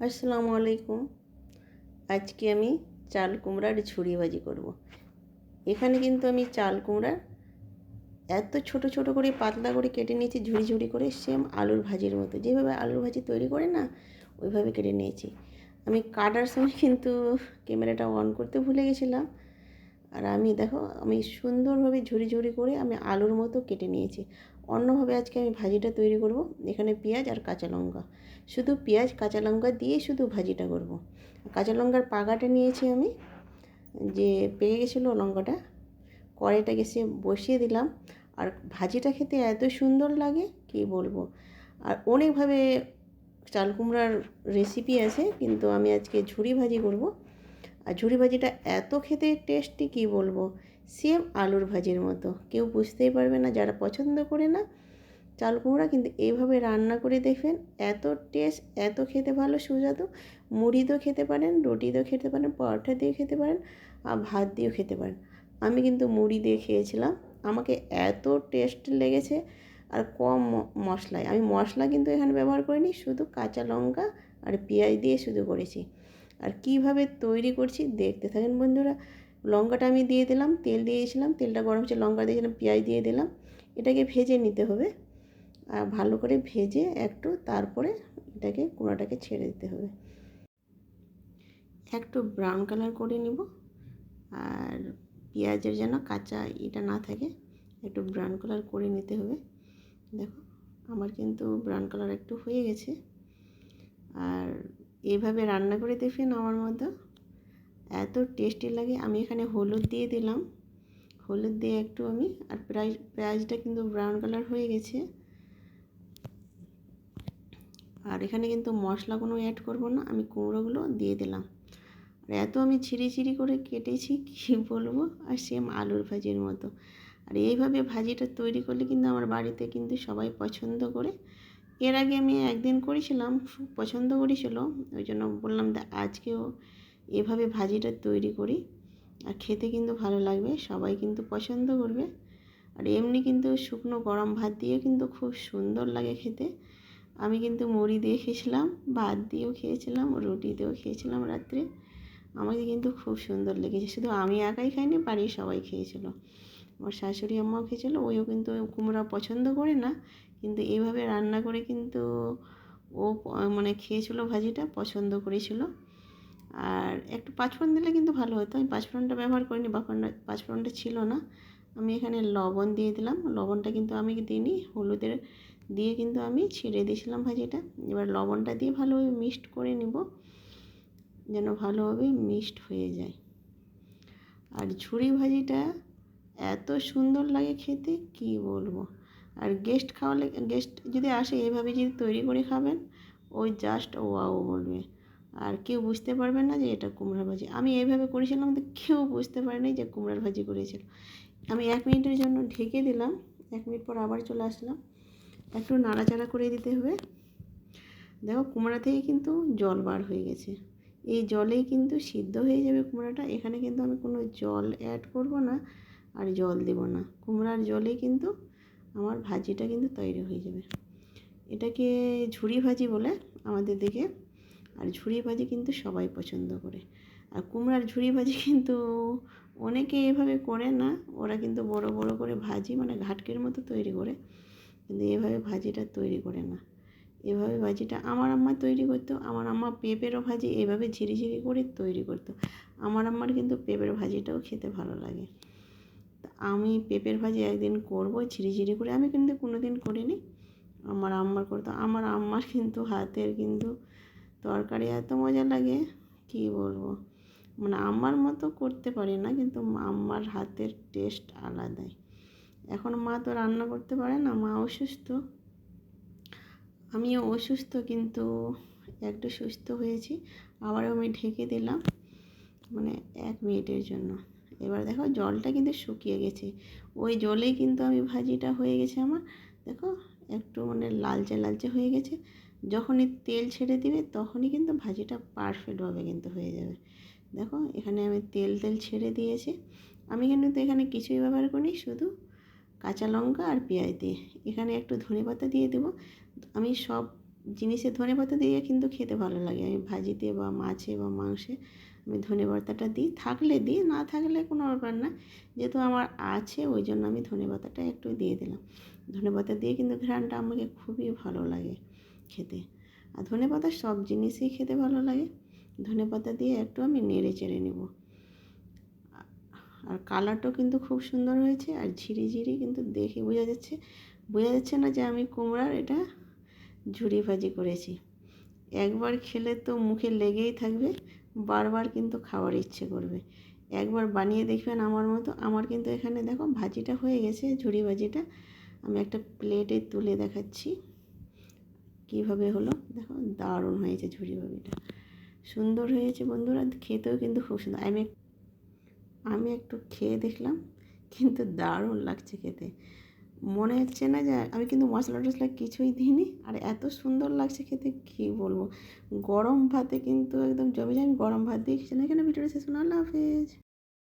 আসসালামু আলাইকুম। আজকে আমি চাল কুমড়ার ঝুরি ভাজি করব। এখানে কিন্তু আমি চাল কুমড়া এত ছোট ছোট করে পাতলা করে কেটে নিয়েছি, ঝুরি ঝুরি করে, সেম আলুর ভাজির মতো, যেভাবে আলুর ভাজি তৈরি করে না ওইভাবে কেটে নিয়েছি। আমি কাটার সময় কিন্তু ক্যামেরাটা অন করতে ভুলে গেছিলাম। আর আমি দেখো, আমি সুন্দরভাবে ঝুরি ঝুরি করে আমি আলুর মতো কেটে নিয়েছি। অন্যভাবে আজকে আমি ভাজিটা তৈরি করব। এখানে পেঁয়াজ আর কাঁচা লঙ্কা, শুধু পেঁয়াজ কাঁচা লঙ্কা দিয়ে শুধু ভাজিটা করব। কাঁচা লঙ্কার পাগাটা নিয়েছি আমি, যে পেকে গেছিলো লঙ্কাটা, কড়াইটা গ্যাসে বসিয়ে দিলাম। আর ভাজিটা খেতে এত সুন্দর লাগে কি বলবো। আর অনেকভাবে চাল কুমড়ার রেসিপি আছে, কিন্তু আমি আজকে ঝুরি ভাজি করব। আর ঝুরি ভাজিটা এত খেতে টেস্টি কি বলবো, সেম আলুর ভাজির মতো। কেউ বুঝতেই পারবে না যারা পছন্দ করে না চাল কুমড়া, কিন্তু এইভাবে রান্না করে দেখবেন, এত টেস্ট, এত খেতে ভালো সুস্বাদু। মুড়ি দিয়েও খেতে পারেন, রুটি দিয়েও খেতে পারেন, পরোটা দিয়েও খেতে পারেন, আর ভাত দিয়েও খেতে পারেন। আমি কিন্তু মুড়ি দিয়ে খেয়েছিলাম, আমাকে এত টেস্ট লেগেছে। আর কম মশলায়, আমি মশলা কিন্তু এখানে ব্যবহার করিনি, শুধু কাঁচা লঙ্কা আর পেঁয়াজ দিয়ে শুধু করেছি। আর কিভাবে তৈরি করছি দেখতে থাকেন বন্ধুরা। লঙ্কাটা আমি দিয়ে দিলাম, তেল দিয়েছিলাম, তেলটা গরম হচ্ছে, লঙ্কা দিয়েছিলাম, পেঁয়াজ দিয়ে দিলাম। এটাকে ভেজে নিতে হবে, আর ভালো করে ভেজে একটু, তারপরে এটাকে কুমড়াটাকে ছেড়ে দিতে হবে। একটু ব্রাউন কালার করে নিব, আর পেঁয়াজের যেন কাঁচা এটা না থাকে, একটু ব্রাউন কালার করে নিতে হবে। দেখো, আমার কিন্তু ব্রাউন কালার একটু হয়ে গেছে। আর এইভাবে রান্না করে দেখবেন, আমার মতো এত টেস্টি লাগে। আমি এখানে হলুদ দিয়ে দিলাম, হলুদ দিয়ে একটু আমি, আর পেঁয়াজটা কিন্তু ব্রাউন কালার হয়ে গেছে। আর এখানে কিন্তু মশলা কোনো অ্যাড করব না, আমি কুমড়োগুলো দিয়ে দিলাম। আর এত আমি ছিঁড়ি ছিঁড়ি করে কেটেছি কী বলবো, আর সেম আলুর ভাজির মতো। আর এইভাবে ভাজিটা তৈরি করলে কিন্তু আমার বাড়িতে কিন্তু সবাই পছন্দ করে। এর আগে আমি একদিন করেছিলাম, খুব পছন্দ করেছিল, ওই জন্য বললাম আজকেও এভাবে ভাজিটা তৈরি করি। আর খেতে কিন্তু ভালো লাগবে, সবাই কিন্তু পছন্দ করবে। আর এমনি কিন্তু শুকনো গরম ভাত দিয়ে কিন্তু খুব সুন্দর লাগে খেতে। আমি কিন্তু মুড়ি দিয়ে খেয়েছিলাম, ভাত দিয়েও খেয়েছিলাম, রুটি দিয়েও খেয়েছিলাম রাত্রে। আমাকে কিন্তু খুব সুন্দর লেগেছে। শুধু আমি একাই খাইনি, বাড়ির সবাই খেয়েছিল। আমার শাশুড়ি আম্মাও খেয়েছিলো, ওইও কিন্তু কুমড়া পছন্দ করে না, কিন্তু এইভাবে রান্না করে কিন্তু ও মানে খেয়েছিল, ভাজিটা পছন্দ করেছিল। আর একটু পাঁচফোড়ন দিলে কিন্তু ভালো হতো, আমি পাঁচফোড়নটা ব্যবহার করিনি, পাঁচফোড়নটা ছিল না। আমি এখানে লবণ দিয়ে দিলাম, লবণটা কিন্তু আমি দিইনি, হলুদের দিয়ে কিন্তু আমি ছিঁড়ে দিয়েছিলাম ভাজিটা। এবার লবণটা দিয়ে ভালোভাবে মিক্সড করে নিব, যেন ভালোভাবে মিক্সড হয়ে যায়। আর ঝুরি ভাজিটা এত সুন্দর লাগে খেতে কি বলবো। আর গেস্ট খাওয়ালে, গেস্ট যদি আসে এইভাবে যদি তৈরি করে খাবেন, ওই জাস্ট ওয়াও বলবে। আর কেউ বুঝতে পারবে না যে এটা কুমড়ার ভাজি। আমি এইভাবে করেছিলাম তো কেউ বুঝতে পারেনি যে কুমড়ার ভাজি করেছিল। আমি 1 মিনিটের জন্য ঢেকে দিলাম, 1 মিনিট পর আবার চলে আসলাম। একটু নাড়াচাড়া করে দিতে হবে। দেখো, কুমড়া থেকে কিন্তু জল বার হয়ে গেছে, এই জলেই কিন্তু সিদ্ধ হয়ে যাবে কুমড়াটা। এখানে কিন্তু আমি কোনো জল অ্যাড করব না, আর জল দেব না, কুমড়ার জলেই কিন্তু আমার ভাজিটা কিন্তু তৈরি হয়ে যাবে। এটাকে ঝুরি ভাজি বলে আমাদের দিকে। আর ঝুরি ভাজি কিন্তু সবাই পছন্দ করে। আর কুমড়ার ঝুরি ভাজি কিন্তু অনেকে এভাবে করে না, ওরা কিন্তু বড় বড় করে ভাজি, মানে ঘাটকের মতো তৈরি করে, কিন্তু এভাবে ভাজিটা তৈরি করে না। এভাবে ভাজিটা আমার আম্মা তৈরি করতো। আমার আম্মা পেঁপেরও ভাজি এভাবে ঝিরিঝিরি করে তৈরি করতো। আমার আম্মার কিন্তু পেঁপের ভাজিটাও খেতে ভালো লাগে। তা আমি পেঁপের ভাজি একদিন করবো ঝিরিঝিরি করে, আমি কিন্তু কোনো দিন করিনি, আমার আম্মার করতো। আমার আম্মার কিন্তু হাতের কিন্তু তরকারি এত মজা লাগে কি বলবো, মানে আম্মার মতো করতে পারি না, কিন্তু আম্মার হাতের টেস্ট আলাদাই। এখন মা তো রান্না করতে পারে না, মা অসুস্থ, আমিও অসুস্থ, কিন্তু একটু সুস্থ হয়েছি। আবারও আমি ঢেকে দিলাম, মানে 1 মিনিটের জন্য। এবার দেখো, জলটা কিন্তু শুকিয়ে গেছে, ওই জলেই কিন্তু আমি ভাজিটা হয়ে গেছে আমার। দেখো, একটু মানে লালচে লালচে হয়ে গেছে। যখনই তেল ছেড়ে দিবে তখনই কিন্তু ভাজিটা পারফেক্টভাবে কিন্তু হয়ে যাবে। দেখো, এখানে আমি তেল ছেড়ে দিয়েছি। আমি কিন্তু এখানে কিছুই ব্যবহার করিনি, শুধু কাঁচা লঙ্কা আর পেঁয়াজ দিয়ে। এখানে একটু ধনেপাতা দিয়ে দেবো। আমি সব জিনিসে ধনেপাতা দিয়ে কিন্তু খেতে ভালো লাগে। আমি ভাজিতে বা মাছে বা মাংসে আমি ধনেপাতাটা দিই, থাকলে দিই, না থাকলে কোনো ব্যাপার না। যেহেতু আমার আছে ওই জন্য আমি ধনেপাতাটা একটু দিয়ে দিলাম। ধনেপাতা দিয়ে কিন্তু ঘ্রাণটা আমাকে খুবই ভালো লাগে খেতে। আর ধনেপাতা সব জিনিসই খেতে ভালো লাগে। ধনেপাতা দিয়ে একটু আমি নেড়ে চেড়ে নেব। আর কালারটাও কিন্তু খুব সুন্দর হয়েছে, আর ঝিরিঝিরি কিন্তু দেখে বোঝা যাচ্ছে না যে আমি কুমড়ার এটা ঝুরি ভাজি করেছি। একবার খেলে তো মুখে লেগেই থাকবে, বারবার কিন্তু খাওয়ার ইচ্ছে করবে। একবার বানিয়ে দেখবেন আমার মতো। আমার কিন্তু এখানে দেখো ভাজিটা হয়ে গেছে, ঝুরি ভাজিটা আমি একটা প্লেটে তুলে দেখাচ্ছি কীভাবে হলো। দেখো দারুণ হয়েছে ঝুরি ভাজিটা, সুন্দর হয়েছে বন্ধুরা, খেতেও কিন্তু খুব সুন্দর। আমি একটু খেয়ে দেখলাম, কিন্তু দারুণ লাগছে খেতে। মনে হচ্ছে না যে আমি কিন্তু মশলা টশলা কিছুই দিইনি, আর এত সুন্দর লাগছে খেতে কী বলবো। গরম ভাতে কিন্তু একদম জমে যায়। আমি গরম ভাত দিয়ে খেয়েছিলাম। এখানে ভিডিওটা শেষ হলো। আল্লাহ হাফেজ।